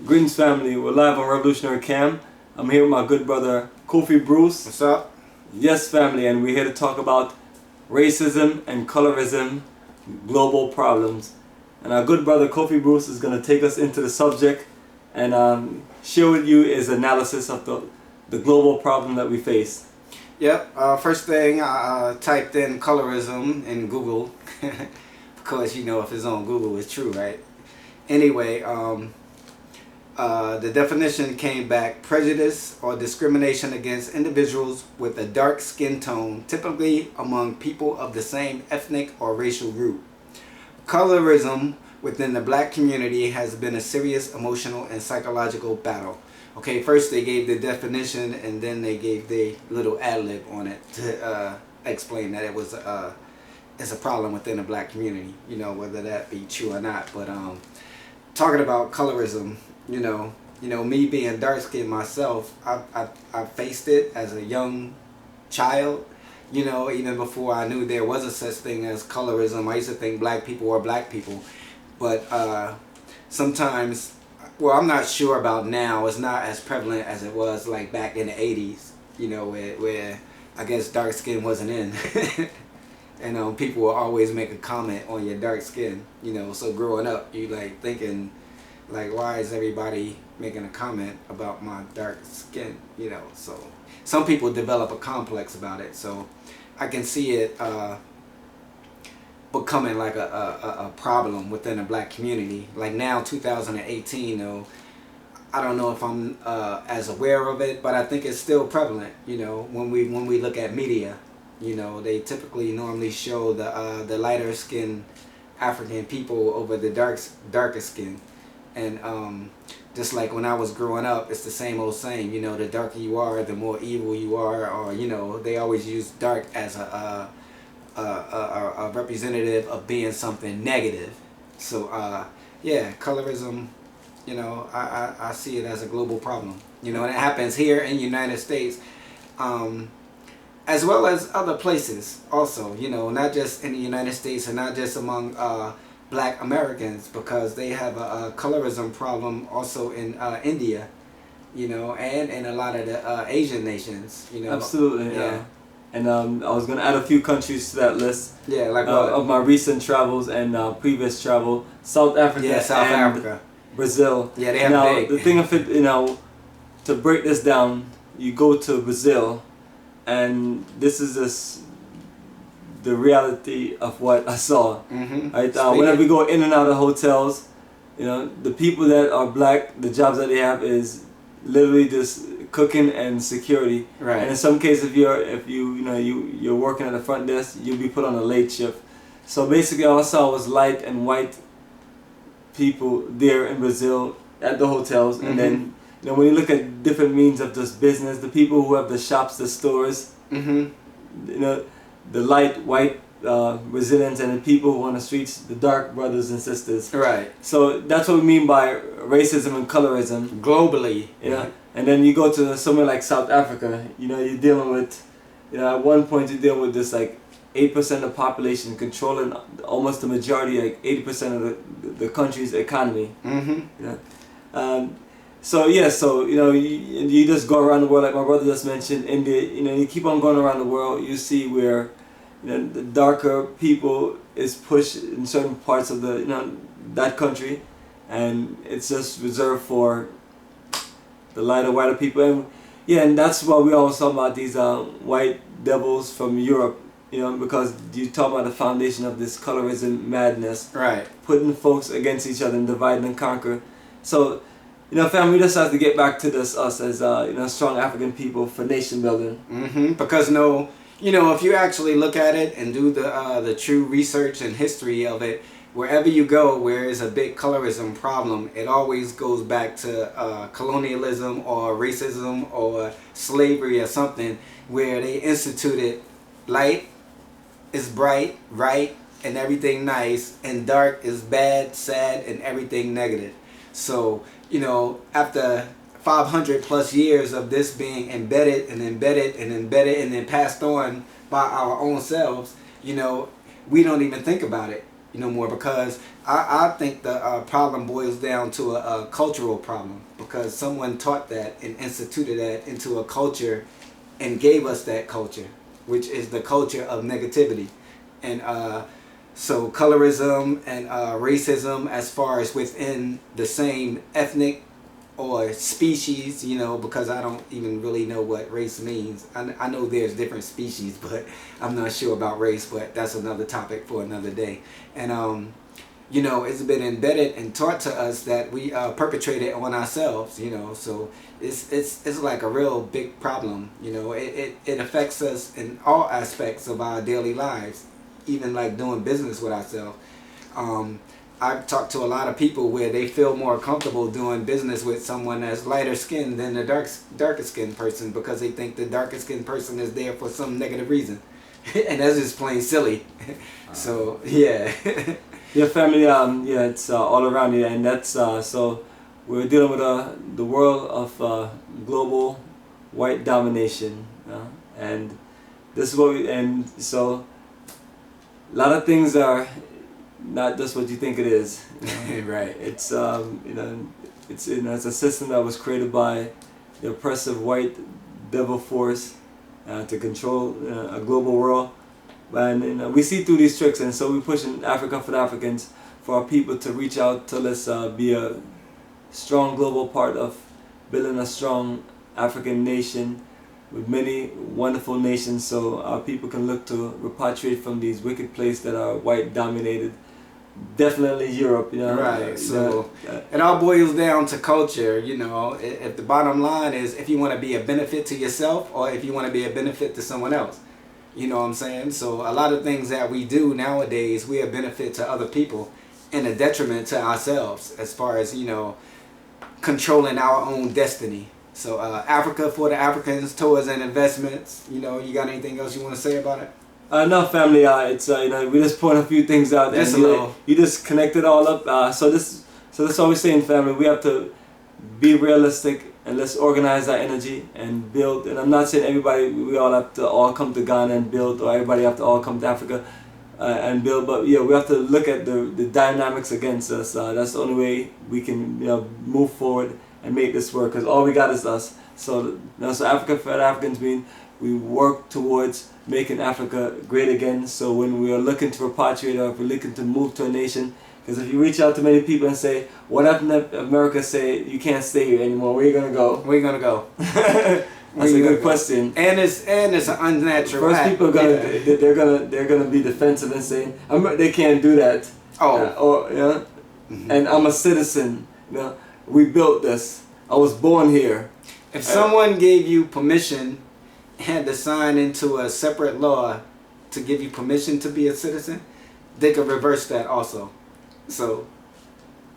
Greetings family, we're live on Revolutionary Cam. I'm here with my good brother Kofi Bruce. What's up? Yes family, and we're here to talk about racism and colorism, global problems. And our good brother Kofi Bruce is going to take us into the subject and share with you his analysis of the global problem that we face. Yep, first thing I typed in colorism in Google because you know if it's on Google it's true, right? Anyway, the definition came back: prejudice or discrimination against individuals with a dark skin tone, typically among people of the same ethnic or racial group. Colorism within the black community has been a serious emotional and psychological battle. Okay, first they gave the definition and then they gave the little ad-lib on it to explain that it was it's a problem within the black community, you know, whether that be true or not. But talking about colorism, you know, me being dark-skinned myself, I faced it as a young child. You know, even before I knew there was a such thing as colorism, I used to think black people were black people. But sometimes, well, I'm not sure about now. It's not as prevalent as it was like back in the 80s, you know, where I guess dark skin wasn't in. And people will always make a comment on your dark skin, you know. So growing up, you like thinking, like, why is everybody making a comment about my dark skin, you know? So some people develop a complex about it. So I can see it becoming like a problem within the black community. Like now, 2018, though, I don't know if I'm as aware of it, but I think it's still prevalent. You know, when we look at media, you know, they typically normally show the lighter skinned African people over the darker skin. And just like when I was growing up, it's the same old saying, you know, the darker you are, the more evil you are, or, you know, they always use dark as a representative of being something negative. So, yeah, colorism, you know, I see it as a global problem. You know, and it happens here in the United States, as well as other places also, you know, not just in the United States and not just among black Americans, because they have a colorism problem also in India, you know, and in a lot of the Asian nations, you know. Absolutely, yeah. And I was going to add a few countries to that list. Yeah, like what? Of my recent travels and previous travel. South Africa and Brazil. Yeah, they have now, big. The thing of it, you know, to break this down, you go to Brazil, and this is the reality of what I saw. Mm-hmm. Right? Whenever we go in and out of hotels, you know, the people that are black, the jobs that they have is literally just cooking and security. Right. And in some cases, if you're working at the front desk, you'll be put on a late shift. So basically, all I saw was light and white people there in Brazil at the hotels. Mm-hmm. And then, you know, when you look at different means of this business, the people who have the shops, the stores, Mm-hmm. you know, the light white Brazilians, and the people who on the streets, the dark brothers and sisters. Right. So that's what we mean by racism and colorism Globally. you know. And then you go to somewhere like South Africa, you know, you're dealing with, you know, at one point you're dealing with this like 8% of the population controlling almost the majority, like 80% of the country's economy. Mm-hmm. You know? So you know, you just go around the world, like my brother just mentioned, India, you know, you keep on going around the world, you see where, you know, the darker people is pushed in certain parts of the, you know, that country, and it's just reserved for the lighter, whiter people. And yeah, and that's why we always talk about these white devils from Europe, you know, because you talk about the foundation of this colorism madness, Right. putting folks against each other and divide and conquer. So, you know, family, we just have to get back to this, us as, you know, strong African people for nation building. Mm-hmm. Because you know, if you actually look at it and do the true research and history of it, wherever you go where there's a big colorism problem, it always goes back to colonialism or racism or slavery or something, where they instituted light is bright, right, and everything nice, and dark is bad, sad, and everything negative. So, you know, after 500 plus years of this being embedded and embedded and embedded and then passed on by our own selves, you know, we don't even think about it, you know, more, because I think the problem boils down to a cultural problem, because someone taught that and instituted that into a culture and gave us that culture, which is the culture of negativity. And so colorism and racism, as far as within the same ethnic or species, you know, because I don't even really know what race means. I know there's different species, but I'm not sure about race, but that's another topic for another day. And you know, it's been embedded and taught to us that we perpetrate it on ourselves, you know. So it's like a real big problem, you know. It affects us in all aspects of our daily lives, even like doing business with ourselves. I've talked to a lot of people where they feel more comfortable doing business with someone that's lighter skinned than the darker skinned person, because they think the darker skinned person is there for some negative reason. And that's just plain silly. So yeah. Yeah, family. Yeah, it's all around you, and that's so we're dealing with the world of global white domination, and this is what we, and so a lot of things are not just what you think it is. You know? Right. It's you know, it's a system that was created by the oppressive white devil force to control a global world. And you know, we see through these tricks, and so we push in Africa for the Africans, for our people to reach out to let's be a strong global part of building a strong African nation with many wonderful nations, so our people can look to repatriate from these wicked places that are white dominated. Definitely Europe, you know. Right. So it all boils down to culture, you know. If the bottom line is if you want to be a benefit to yourself or if you want to be a benefit to someone else. You know what I'm saying? So a lot of things that we do nowadays, we are benefit to other people and a detriment to ourselves, as far as, you know, controlling our own destiny. So Africa for the Africans, tours and investments. You know, you got anything else you want to say about it? No, family. It's you know, we just point a few things out, Just and you just connect it all up. So that's all we're saying, family. We have to be realistic, and let's organize our energy and build. And I'm not saying everybody, we all have to all come to Ghana and build, or everybody have to all come to Africa and build. But yeah, we have to look at the dynamics against us. That's the only way we can, you know, move forward and make this work. Because all we got is us. So you know, so Africa for the Africans mean we work towards making Africa great again. So when we are looking to repatriate, or if we're looking to move to a nation. Because if you reach out to many people and say, what happened if America say you can't stay here anymore, where are you going to go? Where are you going to go? That's a good question. And it's an unnatural First act. people they're gonna be defensive and say, they can't do that. Oh. You know? And I'm a citizen. You know, we built this. I was born here. If someone gave you permission, had to sign into a separate law to give you permission to be a citizen, they could reverse that also. So,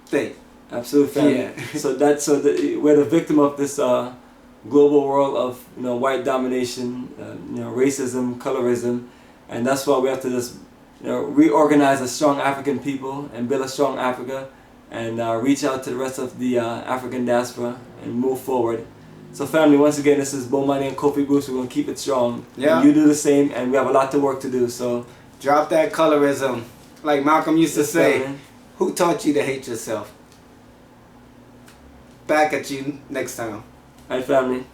think. Absolute family. Yeah. We're the victim of this global world of, you know, white domination, you know, racism, colorism, and that's why we have to just, you know, reorganize a strong African people and build a strong Africa, and reach out to the rest of the African diaspora and move forward. So family, once again, this is Bomani and Kofi Bruce. We're gonna keep it strong. Yeah. And you do the same, and we have a lot of work to do. So drop that colorism, like Malcolm used to say. Family. Who taught you to hate yourself? Back at you next time. All right, family.